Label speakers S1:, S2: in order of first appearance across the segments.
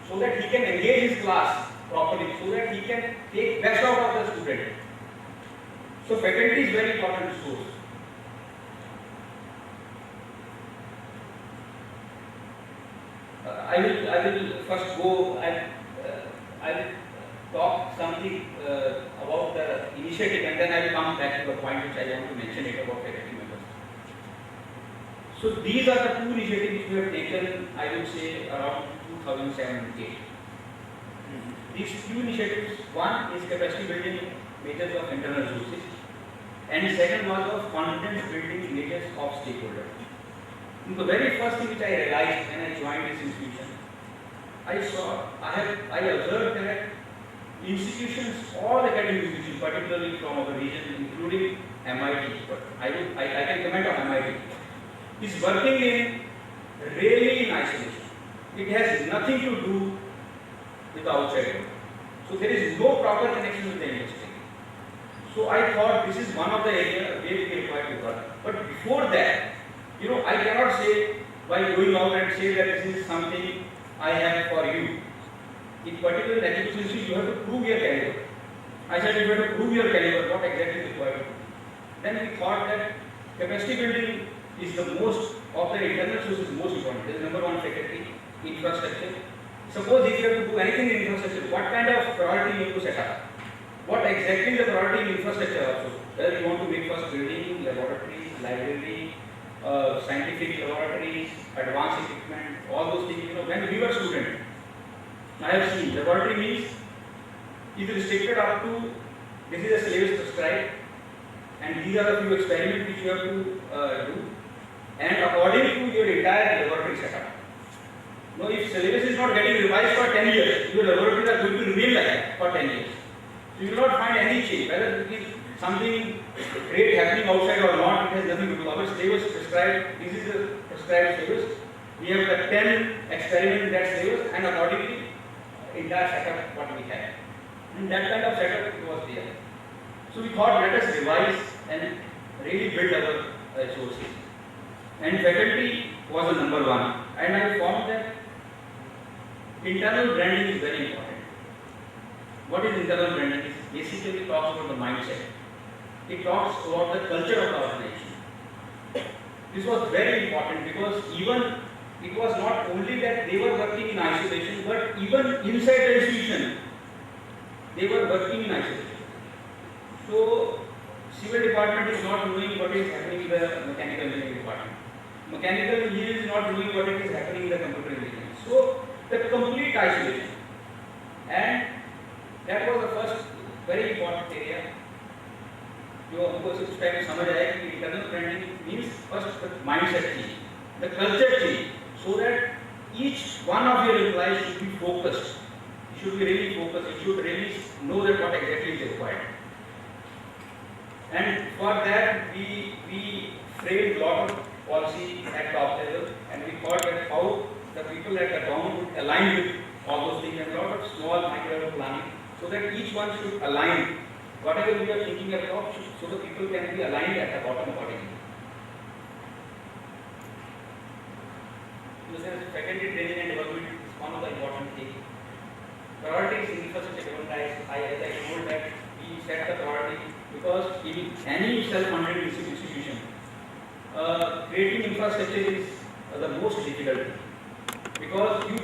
S1: so that he can engage his class properly, so that he can take best out of the student. So faculty is very important source. I will first go and I will talk something about the initiative, and then I will come back to the point which I want to mention it about faculty members. So these are the two initiatives we have taken, I would say, around 2007 and 8. These two initiatives, one is capacity building measures of internal resources, and second was of confidence building measures of stakeholders. The very first thing which I realized when I joined this institution, I observed that institutions, all academic institutions, particularly from our region, including MIT, but I can comment on MIT, is working in really in isolation. It has nothing to do with the outside world. So there is no proper connection with the industry. So I thought this is one of the areas where we require to work. But before that, I cannot say by going out and say that this is something I have for you. In particular in education, you have to prove your caliber. I said you have to prove your caliber, what exactly is required to do. Then we thought that capacity building is the most of the internal sources most important. This is number one, faculty, infrastructure. Suppose if you have to do anything in infrastructure, what kind of priority you have to set up? What exactly is the priority in infrastructure also? Whether you want to make first building, laboratories, library, scientific laboratories, advanced equipment, all those things. When we were students, I have seen laboratory means it is restricted up to this is a syllabus prescribed, and these are the few experiments which you have to do, and according to your entire laboratory setup. Now, if syllabus is not getting revised for 10 years, your laboratories are going to remain like that for 10 years. So you will not find any change, whether it is something great happening outside or not, it has nothing to do. Our syllabus prescribed, this is the prescribed syllabus. We have the 10 experiments in that syllabus, and accordingly, entire setup what we have. And that kind of setup was there. So we thought, let us revise and really build our resources. And faculty was the number one. And I found that internal branding is very important. What is internal branding? It basically talks about the mindset. It talks about the culture of the organization. This was very important because even it was not only that they were working in isolation, but even inside the institution, they were working in isolation. So, civil department is not knowing what is happening in the mechanical engineering department. Mechanical engineering is not knowing what is happening in the computer engineering. So, the complete isolation. And that was the first very important area. आपको उस time में समझ आया कि internal branding means first the mindset change, the culture change, so that each one of your employees should be focused. You should be really focused. You should really know that what exactly is required. And for that we framed a lot of policy at top level, and we thought that how the people at the ground would align with all those things, and a lot of small micro level planning, so that each one should align. Whatever we are thinking at top, so the people can be aligned at the bottom accordingly. So secondary training and development is one of the important things. Priorities in infrastructure development, as I told that we set the priority because in any self-funded institution, creating infrastructure is the most difficult because you,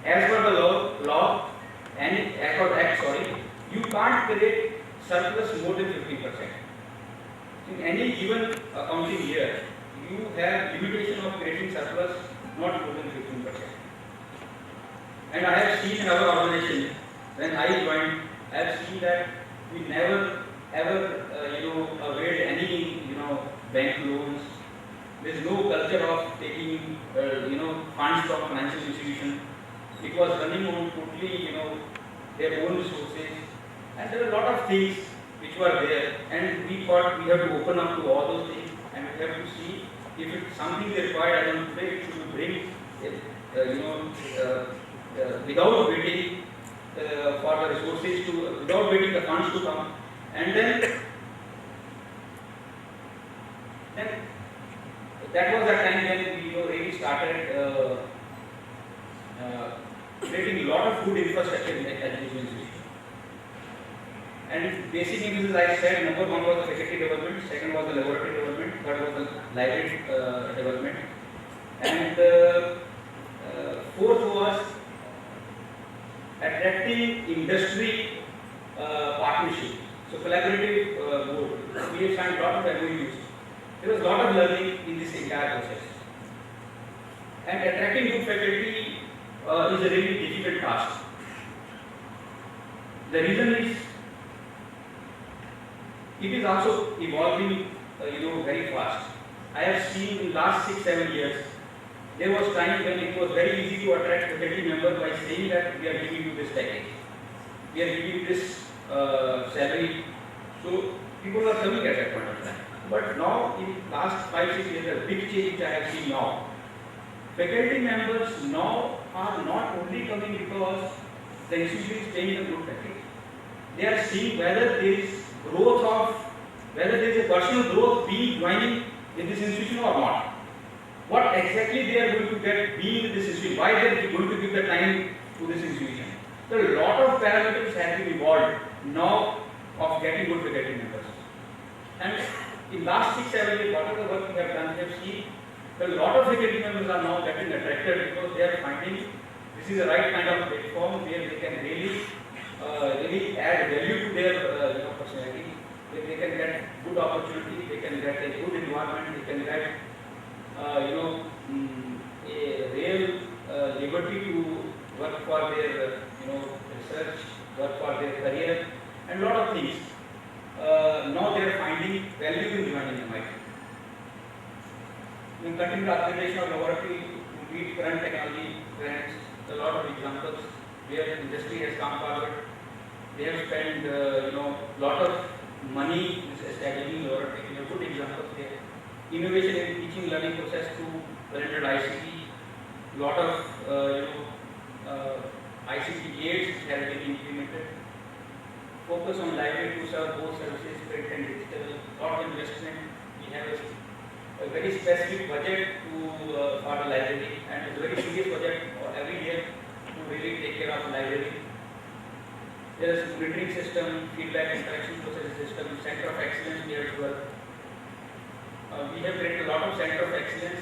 S1: as per the law and as per the act, you can't create surplus more than 50%. In any given accounting year, you have limitation of creating surplus not more than 15%. And I have seen in our organization, when I joined, I have seen that we never ever availed any bank loans. There is no culture of taking funds from financial institution. It was running on totally their own resources. And there are a lot of things which were there, and we thought we have to open up to all those things, and we have to see if it's something required. I don't think it should bring, without waiting for the resources to, without waiting the funds to come, and then that was the time when we really started creating a lot of good infrastructure in the education institution. And basic things, as I said, number one was the faculty development, second was the laboratory development, third was the library development, and fourth was attracting industry partnership. So collaborative board. We have signed a lot of MOUs. There was a lot of learning in this entire process. And attracting good faculty is a really difficult task. The reason is it is also evolving, very fast. I have seen in last 6-7 years, there was time when it was very easy to attract faculty members by saying that we are giving you this package, we are giving you this salary. So people are coming at that point of time. But now, in last 5-6 years, a big change which I have seen now. Faculty members now are not only coming because the institution is paying a good package. They are seeing whether there is growth of, whether there is a personal growth being joining in this institution or not. What exactly they are going to get being in this institution, why they are going to give the time to this institution. So a lot of parameters have been evolved now of getting good faculty members. And in last 6-7 years, whatever work we have done, we have seen that a lot of faculty members are now getting attracted because they are finding this is the right kind of platform where they can really add value to their personality. They can get good opportunity, they can get a good environment, they can get a real liberty to work for their research, work for their career, and a lot of things. Now they are finding value in joining MIT. In continued upgradation of laboratory to meet current technology trends, a lot of examples where industry has come forward. They have spent lot of money in establishing laboratory. We have good examples there. Innovation in teaching learning process to blended ICT. Lot of ICT aids have been implemented. Focus on library to serve both services, print and digital. Lot of investment. We have a very specific budget to for the library, and it's a very serious budget every year to really take care of the library. There is a monitoring system, feedback interaction process system, center of excellence here as well. We have created a lot of center of excellence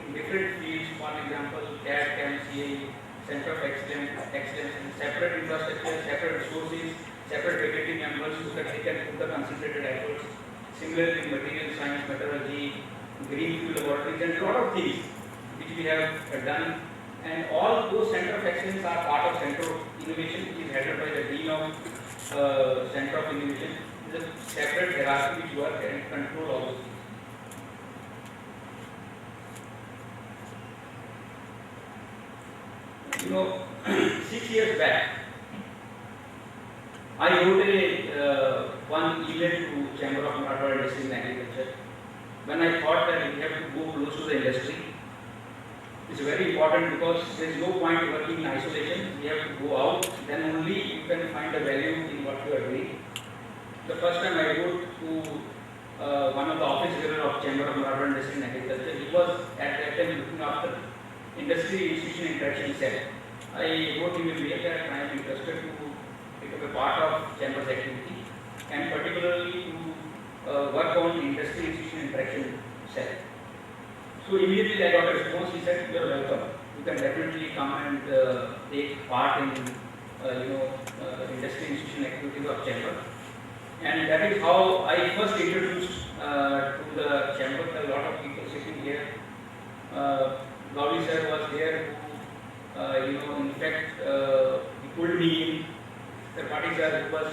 S1: in different fields. For example, CAD, CAM, CA, center of excellence, and separate infrastructure, separate resources, separate faculty members so that they can put the concentrated efforts. Similarly, material science, metallurgy, greenfield laboratories, and a lot of things which we have done. And all those center of excellence are part of center of innovation, which is headed by the dean of center of innovation. It is a separate hierarchy which work and control all those things. 6 years back, I wrote one email to Chamber of Marathwada Industry and Agriculture when I thought that we have to go close to the industry. It's very important because there is no point working in isolation. We have to go out, then only you can find the value in what you are doing. The first time I wrote to one of the office bearer of Chamber of Marathwada Industry and Agriculture, he was at that time looking after industry institution interaction cell. I wrote him a mail that I am interested to become a part of Chamber's activity and particularly to work on industry institution interaction cell. So immediately I got a response. He said, "You are welcome. You can definitely come and take part in industry institution activities of Chamber." And that is how I first introduced to the Chamber. A lot of people sitting here. Gauri sir was there who, in fact, he pulled me in. Tripathi sir was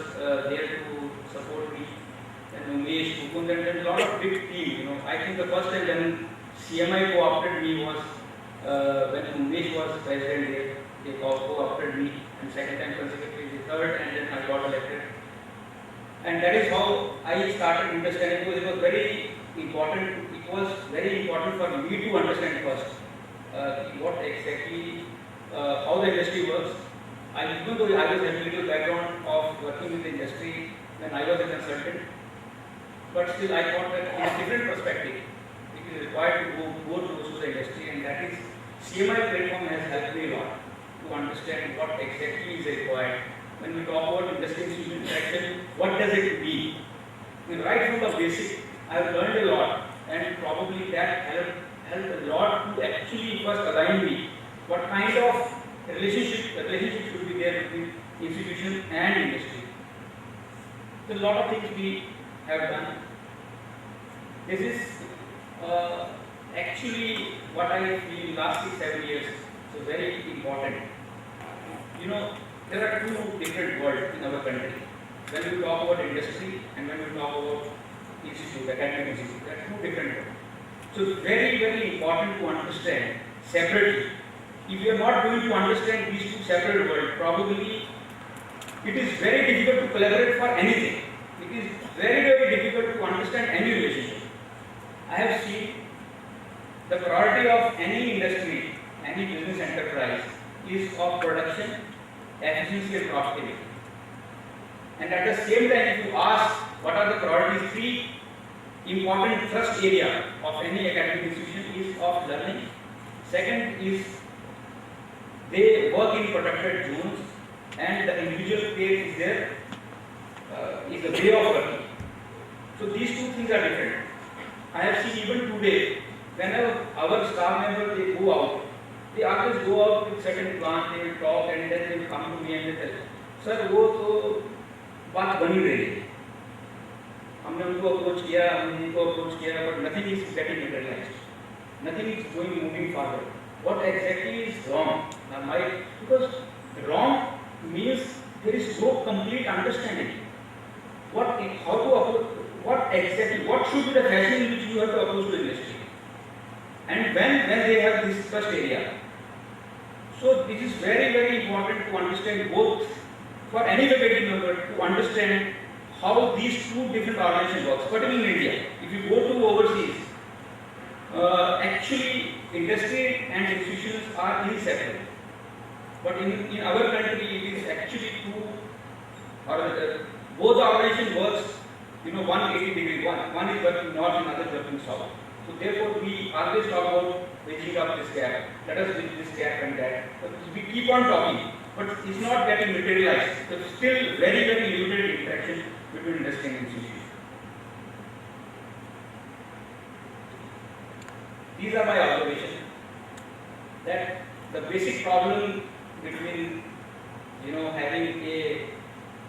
S1: there to support me. And Munish, Mukund, and a lot of big team. I think the first time when CMI co-opted me was when Munish was president there. They co-opted me, and second time consecutively, the third, and then I got elected. And that is how I started understanding, because it was very important. It was very important for me to understand first what exactly how the industry works. Even though I was having a little background of working with the industry when I was a consultant, but still I thought that in a different perspective, it is required to go close to the industry, and that is CMI platform has helped me a lot. to understand what exactly is required. When we talk about industry-institution interaction, what does it mean? I mean, right from the basic, I have learned a lot, and probably that helped a lot to actually first align me what kind of relationship should be there between institution and industry. So a lot of things we have done. This is actually what I feel last 6-7 years. So very important. You know, there are two different worlds in our country. When we talk about industry and when we talk about institute, academic institute, there are two different worlds. So it's very, very important to understand separately. If you are not going to understand these two separate worlds, probably it is very difficult to collaborate for anything. It is very, very difficult to understand any relationship. I have seen the priority of any industry, any business enterprise is of production, efficiency and profitability. And at the same time, if you ask what are the priorities, three important thrust area of any academic institution is of learning. Second is they work in protected zones and the individual pace is there, is the way of working. So these two things are different. I have seen even today, whenever our staff members they go out, they always go out with certain plans, they will talk and then they will come to me and they tell, sir, वो तो बात बनी रही है. हमने उनको approach किया, but nothing is getting materialized. Nothing is moving forward. What exactly is wrong? Because wrong means there is no complete understanding. What should be the fashion in which you have to approach the industry? And when they have this first area. So this is very, very important to understand both for any faculty member to understand how these two different organizations work, particularly in India. If you go to overseas, actually industry and institutions are inseparable. But in our country, it is actually two, or both the organization works, 180 degree. One is working north and other is working south. So therefore, we always talk about bridging up this gap. Let us bridge this gap and that. But we keep on talking, but it's not getting materialized. There's still very, very limited interaction between industry and institution. These are my observations. That the basic problem between having a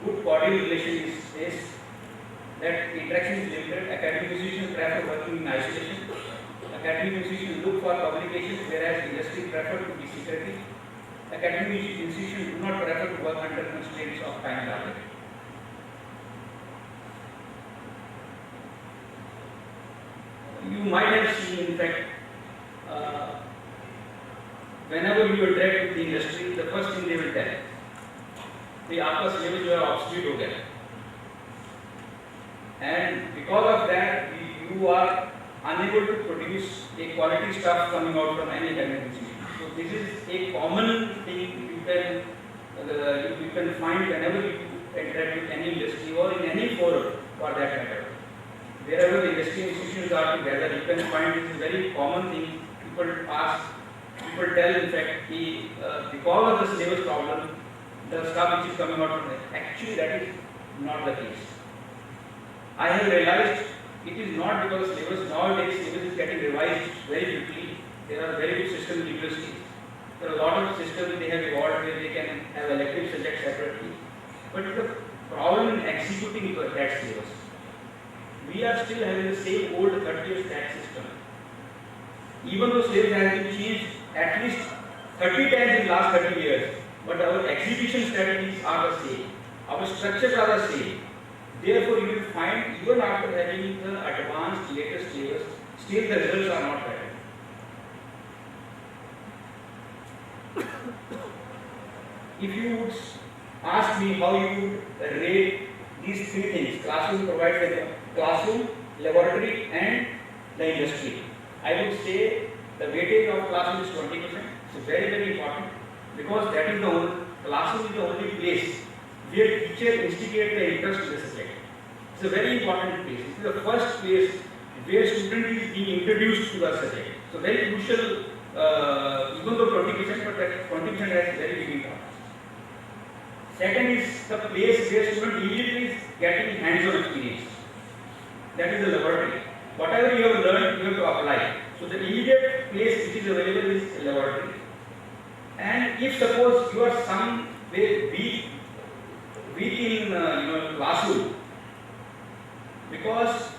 S1: good cordial relation is that interaction is limited. Academic institutions prefer working in isolation. Academic institutions look for publications, whereas industry prefer to be secretive. Academic institutions do not prefer to work under constraints of time target. You might have seen, in fact, whenever you interact with the industry, the first thing they will tell, the आपका syllabus जो है obsolete हो गया. And because of that, you are unable to produce a quality stuff coming out from any academic institution. So this is a common thing you can find whenever you interact with any industry or in any forum for that matter. Wherever the industry institutions are together, you can find this is a very common thing. People tell, in fact, because of the syllabus problem, the stuff which is coming out from there. Actually, that is not the case. I have realized it is not because syllabus nowadays syllabus is getting revised very quickly. There are very good systems in universities. There are a lot of systems they have evolved where they can have elective subjects separately. But the problem in executing that syllabus. We are still having the same old 30-year stat system. Even though syllabus has been changed at least 30 times in the last 30 years, but our execution strategies are the same. Our structures are the same. Therefore, you will find even after having the advanced latest syllabus, still the results are not better. If you would ask me how you would rate these three things, classroom provides the classroom, laboratory and the industry, I would say the weightage of classroom is 20%. It's very, very important because that is the only, classroom is the only place where teacher instigate the interest in the subject. It's a very important place. It is the first place where student is being introduced to the subject. So very crucial even though 20%, but that 20% has very big impact. Second is the place where student immediately is getting hands-on experience. That is the laboratory. Whatever you have learned, you have to apply. So the immediate place which is available is the laboratory. And if suppose you are some way weak in classroom, because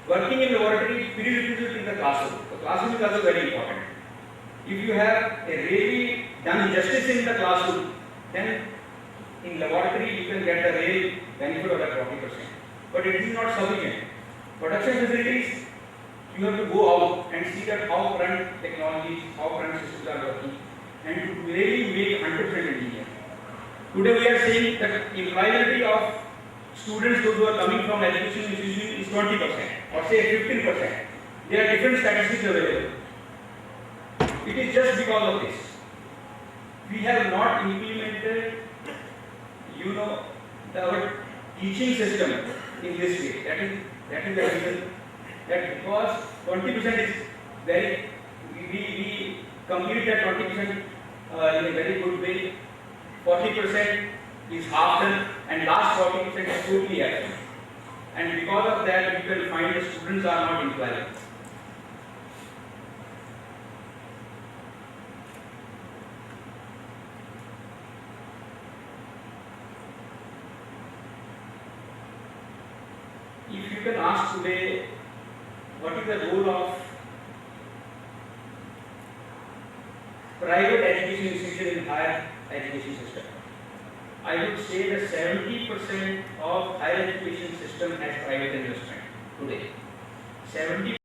S1: working in laboratory prerequisite in the classroom. The classroom is also very important. If you have a really done justice in the classroom, then in laboratory you can get the real benefit of that 40%. But it is not sufficient. Production facilities, you have to go out and see that how current technologies, how current systems are working, and to really make 100% engineer. Today we are saying that employability of students those who are coming from education institution is 20% or say 15%. There are different statistics available. It is just because of this. We have not implemented, our teaching system in this way. That is the reason that because 20% is very, we complete that 20% in a very good way. 40% is half done and last 40% is totally absent. And because of that, you can find the students are not employable. If you can ask today, what is the role of private education institution in higher education system? I would say that 70% of higher education system has private investment today. 70